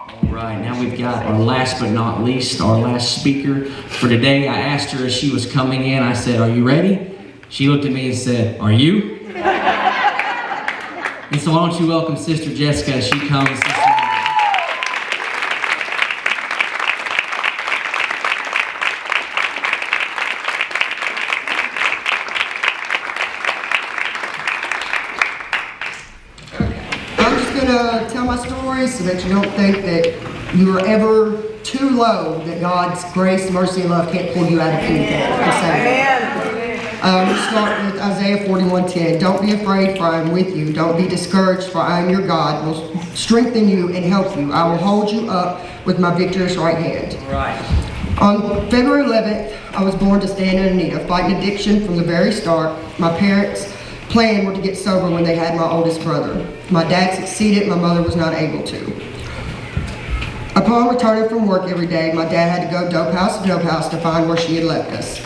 All right, now we've got our last but not least, our last speaker for today. I asked her as she was coming in, I said, "Are you ready?" She looked at me and said, "Are you?" And so why don't you welcome Sister Jessica as she comes. I'm just going to tell my story so that you don't think that you are ever too low, that God's grace, mercy, and love can't pull you out of anything. We'll start with Isaiah 41:10. Don't be afraid, for I am with you. Don't be discouraged, for I am your God. Will strengthen you and help you. I will hold you up with my victorious right hand. Right. On February 11th, I was born to stand in need of fighting addiction from the very start. My parents' plan were to get sober when they had my oldest brother. My dad succeeded, my mother was not able to. Upon returning from work every day, my dad had to go dope house to find where she had left us.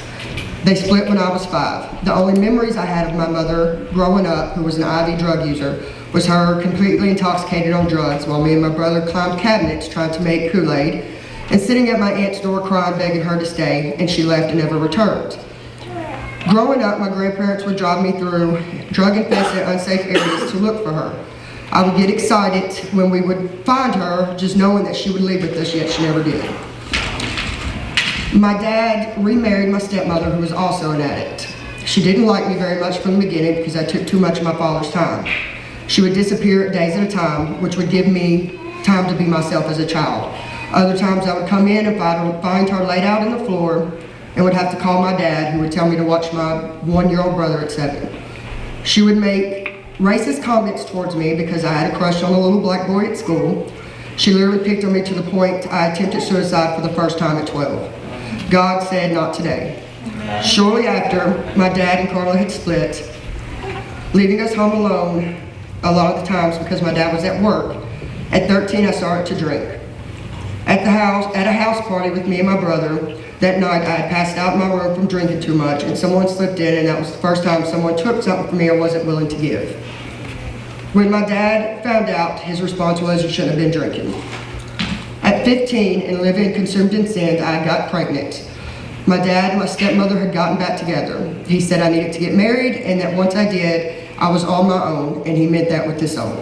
They split when I was 5. The only memories I had of my mother growing up, who was an IV drug user, was her completely intoxicated on drugs while me and my brother climbed cabinets trying to make Kool-Aid and sitting at my aunt's door crying, begging her to stay, and she left and never returned. Growing up, my grandparents would drive me through drug-infested, unsafe areas to look for her. I would get excited when we would find her, just knowing that she would leave with us, yet she never did. My dad remarried my stepmother, who was also an addict. She didn't like me very much from the beginning because I took too much of my father's time. She would disappear days at a time, which would give me time to be myself as a child. Other times I would come in and find her laid out on the floor and would have to call my dad, who would tell me to watch my 1-year-old brother at 7. She would make racist comments towards me because I had a crush on a little black boy at school. She literally picked on me to the point I attempted suicide for the first time at 12. God said, "Not today." Shortly after, my dad and Carla had split, leaving us home alone a lot of the times because my dad was at work. At 13, I started to drink. At a house party with me and my brother, that night I had passed out in my room from drinking too much, and someone slipped in, and that was the first time someone took something from me I wasn't willing to give. When my dad found out, his response was, "You shouldn't have been drinking." At 15 and living consumed in sin, I got pregnant. My dad and my stepmother had gotten back together. He said I needed to get married, and that once I did, I was on my own, and he meant that with his soul.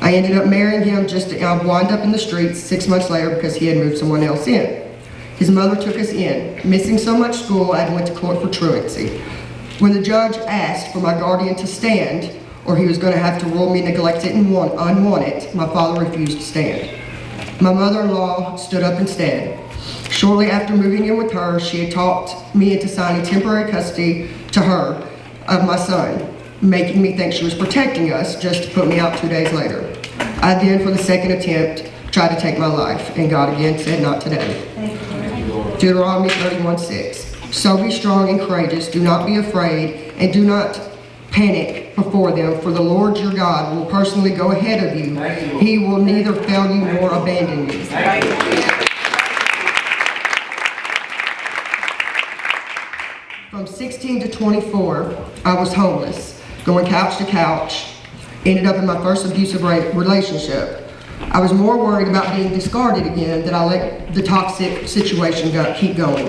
I ended up marrying him just to wind up in the streets 6 months later because he had moved someone else in. His mother took us in. Missing so much school, I went to court for truancy. When the judge asked for my guardian to stand, or he was going to have to rule me neglected and unwanted, my father refused to stand. My mother-in-law stood up instead. Shortly after moving in with her, she had talked me into signing temporary custody to her of my son, making me think she was protecting us just to put me out 2 days later. I then, for the second attempt, tried to take my life, and God again said, "Not today." Deuteronomy 31:6. So be strong and courageous, do not be afraid, and do not panic before them, for the Lord your God will personally go ahead of you. He will neither fail you nor abandon you. From 16 to 24, I was homeless, going couch to couch, ended up in my first abusive relationship. I was more worried about being discarded again that I let the toxic situation keep going.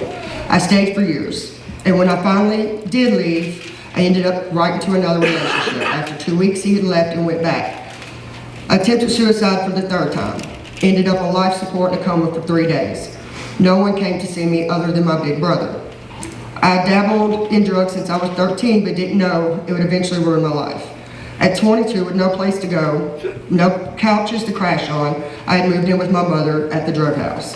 I stayed for years, and when I finally did leave, I ended up right into another relationship. After 2 weeks, he had left and went back. I attempted suicide for the 3rd time. Ended up on life support in a coma for 3 days. No one came to see me other than my big brother. I dabbled in drugs since I was 13, but didn't know it would eventually ruin my life. At 22, with no place to go, no couches to crash on, I had moved in with my mother at the drug house.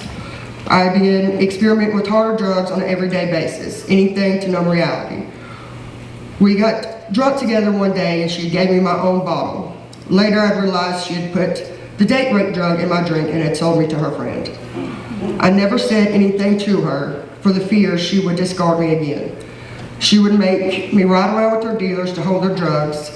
I had been experimenting with harder drugs on an everyday basis, anything to numb reality. We got drunk together one day and she gave me my own bottle. Later I realized she had put the date rape drug in my drink and had sold me to her friend. I never said anything to her for the fear she would discard me again. She would make me ride around with her dealers to hold their drugs.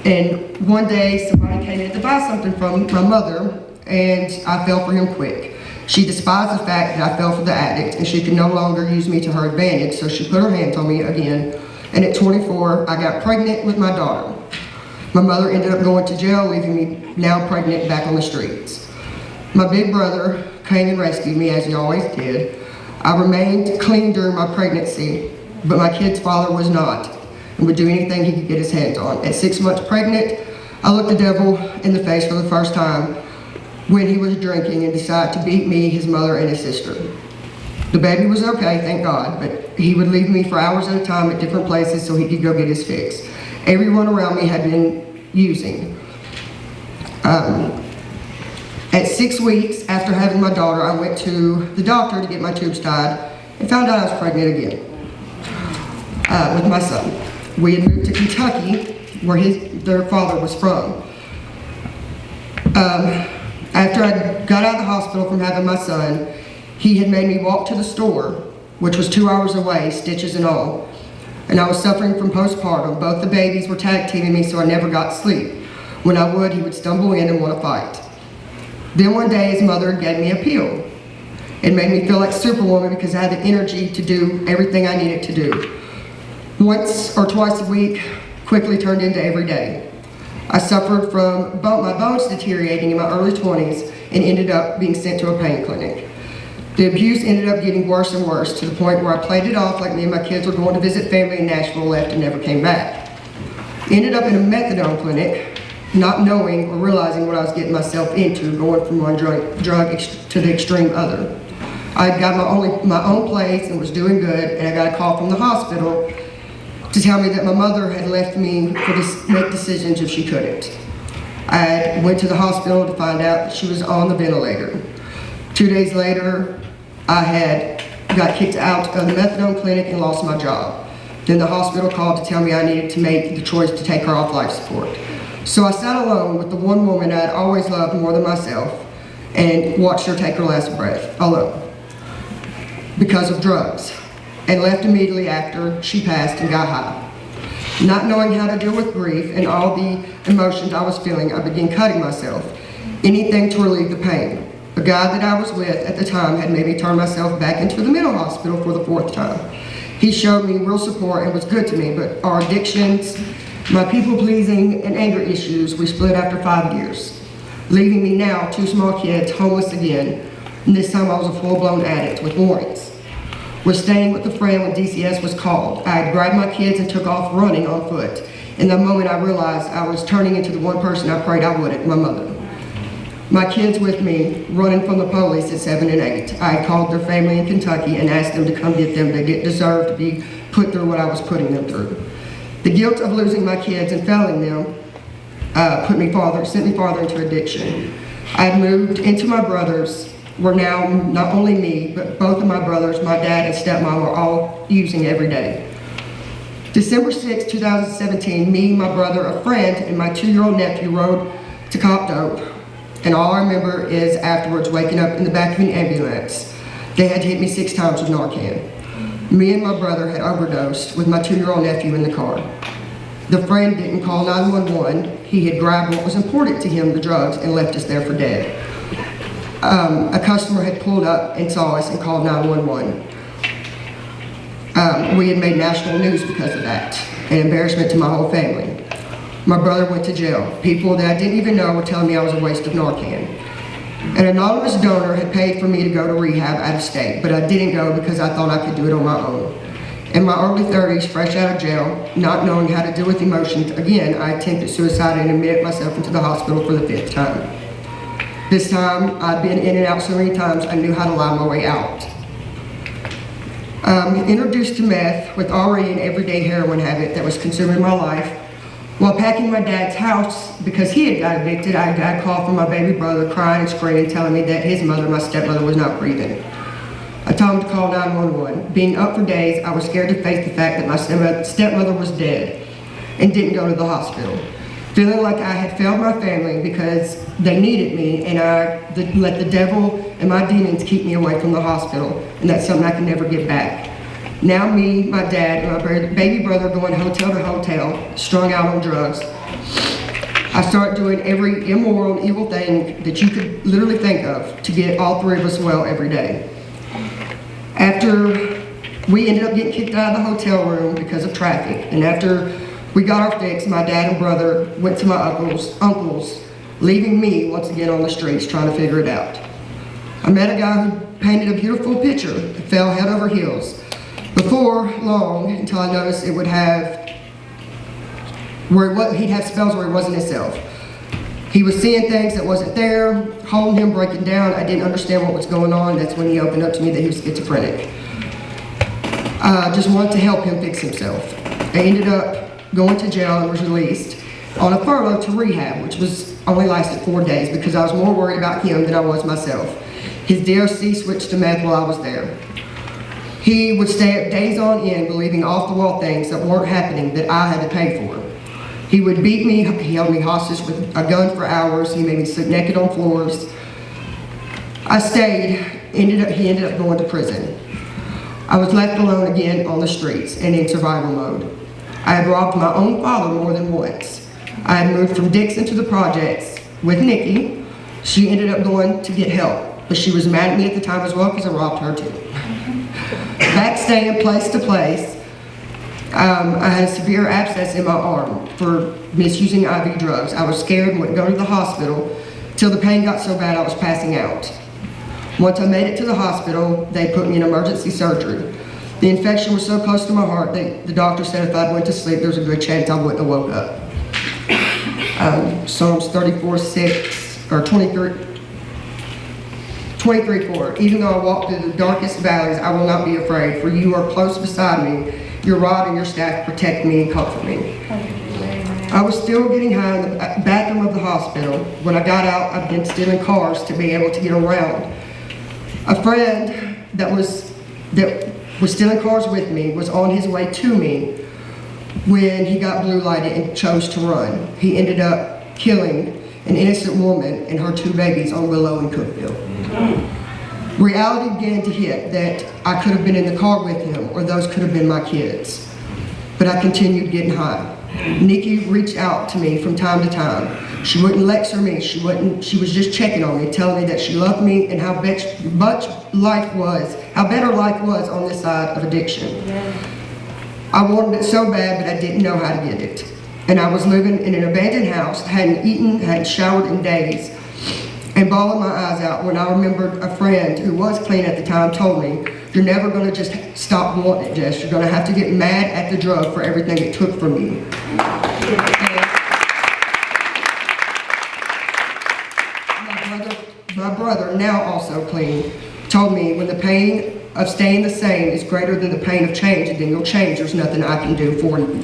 And one day somebody came in to buy something from my mother and I fell for him quick. She despised the fact that I fell for the addict and she could no longer use me to her advantage, so she put her hands on me again, and at 24, I got pregnant with my daughter. My mother ended up going to jail, leaving me now pregnant back on the streets. My big brother came and rescued me, as he always did. I remained clean during my pregnancy, but my kid's father was not, and would do anything he could get his hands on. At 6 months pregnant, I looked the devil in the face for the first time when he was drinking and decided to beat me, his mother, and his sister. The baby was okay, thank God, but he would leave me for hours at a time at different places so he could go get his fix. Everyone around me had been using. At 6 weeks after having my daughter, I went to the doctor to get my tubes tied and found out I was pregnant again with my son. We had moved to Kentucky, where their father was from. After I got out of the hospital from having my son, he had made me walk to the store, which was 2 hours away, stitches and all. And I was suffering from postpartum. Both the babies were tag teaming me, so I never got sleep. When I would, he would stumble in and want to fight. Then one day, his mother gave me a pill. It made me feel like Superwoman because I had the energy to do everything I needed to do. Once or twice a week quickly turned into every day. I suffered from my bones deteriorating in my early 20s and ended up being sent to a pain clinic. The abuse ended up getting worse and worse to the point where I played it off like me and my kids were going to visit family in Nashville, left and never came back. Ended up in a methadone clinic, not knowing or realizing what I was getting myself into, going from one drug to the extreme other. I had got my own place and was doing good, and I got a call from the hospital to tell me that my mother had left me to make decisions if she couldn't. I went to the hospital to find out that she was on the ventilator. 2 days later, I got kicked out of the methadone clinic and lost my job. Then the hospital called to tell me I needed to make the choice to take her off life support. So I sat alone with the one woman I'd always loved more than myself and watched her take her last breath alone because of drugs, and left immediately after she passed and got high. Not knowing how to deal with grief and all the emotions I was feeling, I began cutting myself, anything to relieve the pain. The guy that I was with at the time had made me turn myself back into the mental hospital for the 4th time. He showed me real support and was good to me, but our addictions, my people-pleasing and anger issues, we split after 5 years, leaving me now 2 small kids, homeless again, and this time I was a full-blown addict with warrants. Was staying with a friend when DCS was called. I had grabbed my kids and took off running on foot. In the moment I realized I was turning into the one person I prayed I wouldn't, my mother. My kids with me, running from the police at 7 and 8. I had called their family in Kentucky and asked them to come get them. They didn't deserve to be put through what I was putting them through. The guilt of losing my kids and failing them sent me farther into addiction. I had moved into my brother's, where now not only me, but both of my brothers, my dad and stepmom were all using every day. December 6, 2017, me, my brother, a friend, and my 2-year-old nephew rode to cop dope. And all I remember is afterwards waking up in the back of an ambulance. They had hit me 6 times with Narcan. Me and my brother had overdosed with my 2-year-old nephew in the car. The friend didn't call 911. He had grabbed what was important to him, the drugs, and left us there for dead. A customer had pulled up and saw us and called 911. We had made national news because of that, an embarrassment to my whole family. My brother went to jail. People that I didn't even know were telling me I was a waste of Narcan. An anonymous donor had paid for me to go to rehab out of state, but I didn't go because I thought I could do it on my own. In my early 30s, fresh out of jail, not knowing how to deal with emotions, again, I attempted suicide and admitted myself into the hospital for the 5th time. This time, I'd been in and out so many times, I knew how to lie my way out. Introduced to meth with already an everyday heroin habit that was consuming my life. While packing my dad's house, because he had got evicted, I got a call from my baby brother crying and screaming, telling me that his mother, my stepmother, was not breathing. I told him to call 911. Being up for days, I was scared to face the fact that my stepmother was dead and didn't go to the hospital. Feeling like I had failed my family because they needed me, and I let the devil and my demons keep me away from the hospital, and that's something I can never get back. Now me, my dad, and my baby brother going hotel to hotel, strung out on drugs. I started doing every immoral and evil thing that you could literally think of to get all 3 of us well every day. After we ended up getting kicked out of the hotel room because of traffic, and after we got our fix, my dad and brother went to my uncle's leaving me once again on the streets trying to figure it out. I met a guy who painted a beautiful picture that fell head over heels. Before long, until I noticed it would have, he'd have spells where he wasn't himself. He was seeing things that wasn't there, holding him, breaking down. I didn't understand what was going on. That's when he opened up to me that he was schizophrenic. I just wanted to help him fix himself. I ended up going to jail and was released on a furlough to rehab, which was only lasted 4 days because I was more worried about him than I was myself. His DOC switched to meth while I was there. He would stay up days on end believing off-the-wall things that weren't happening that I had to pay for. He would beat me, he held me hostage with a gun for hours, he made me sleep naked on floors. I stayed, he ended up going to prison. I was left alone again on the streets and in survival mode. I had robbed my own father more than once. I had moved from Dixon to the projects with Nikki. She ended up going to get help, but she was mad at me at the time as well because I robbed her too. Backstaying place to place, I had a severe abscess in my arm for misusing IV drugs. I was scared and wouldn't go to the hospital till the pain got so bad I was passing out. Once I made it to the hospital, they put me in emergency surgery. The infection was so close to my heart, the doctor said if I went to sleep, there's a good chance I wouldn't have woke up. Psalms 34:6, or 23:4. Even though I walk through the darkest valleys, I will not be afraid, for you are close beside me. Your rod and your staff protect me and comfort me. I was still getting high in the bathroom of the hospital. When I got out, I began stealing cars to be able to get around. A friend that was stealing cars with me was on his way to me when he got blue lighted and chose to run. He ended up killing an innocent woman and her 2 babies on Willow and Cookville. Reality began to hit that I could have been in the car with him or those could have been my kids. But I continued getting high. Nikki reached out to me from time to time. She wouldn't lecture me. She was just checking on me, telling me that she loved me and how better life was on this side of addiction. I wanted it so bad, but I didn't know how to get it. And I was living in an abandoned house, hadn't eaten, hadn't showered in days, and bawling my eyes out when I remembered a friend who was clean at the time told me, you're never going to just stop wanting it, Jess. You're going to have to get mad at the drug for everything it took from you. My brother, now also clean, told me when the pain of staying the same is greater than the pain of change, then you'll change. There's nothing I can do for you.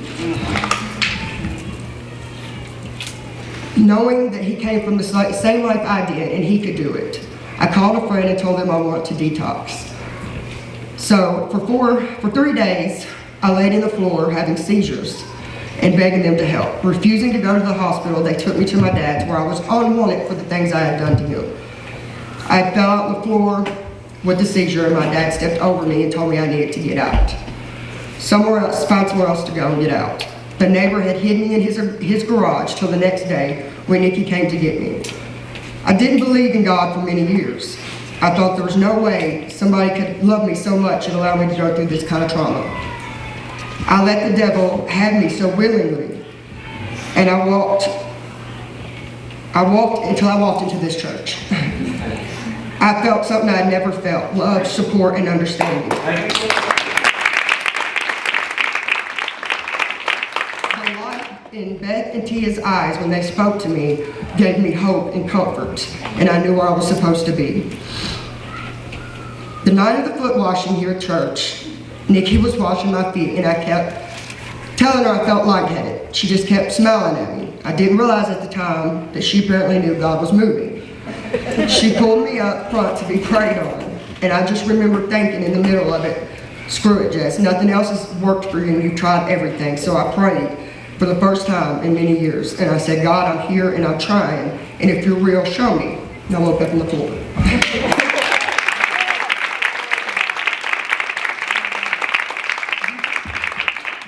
Knowing that he came from the same life I did and he could do it, I called a friend and told him I want to detox. So for 3 days, I laid on the floor having seizures and begging them to help. Refusing to go to the hospital, they took me to my dad's where I was unwanted for the things I had done to him. I fell out on the floor with the seizure and my dad stepped over me and told me I needed to get out. Find somewhere else to go and get out. The neighbor had hid me in his garage till the next day when Nikki came to get me. I didn't believe in God for many years. I thought there was no way somebody could love me so much and allow me to go through this kind of trauma. I let the devil have me so willingly, and I walked until I walked into this church. I felt something I'd never felt, love, support, and understanding. The light in Beth and Tia's eyes when they spoke to me gave me hope and comfort, and I knew where I was supposed to be. The night of the foot washing here at church, Nikki was washing my feet, and I kept telling her I felt lightheaded. She just kept smiling at me. I didn't realize at the time that she apparently knew God was moving. She pulled me up front to be prayed on, and I just remember thinking in the middle of it, screw it, Jess, nothing else has worked for you and you've tried everything. So I prayed for the first time in many years, and I said, God, I'm here and I'm trying, and if you're real, show me. And I woke up on the floor.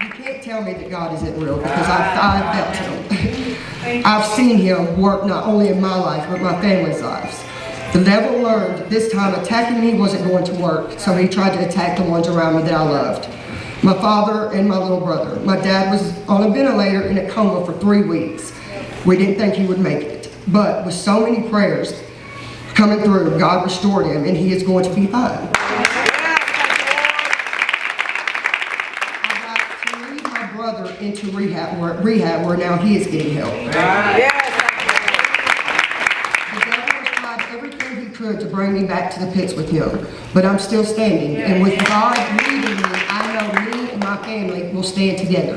You can't tell me that God isn't real because I felt him. I've seen him work not only in my life, but my family's lives. The devil learned this time attacking me wasn't going to work, so he tried to attack the ones around me that I loved. My father and my little brother. My dad was on a ventilator in a coma for 3 weeks. We didn't think he would make it. But with so many prayers coming through, God restored him, and he is going to be fine. I got to lead my brother into rehab where now he is getting help. The devil has tried everything he could to bring me back to the pits with him, but I'm still standing. And with God leading me, I know me and my family will stand together.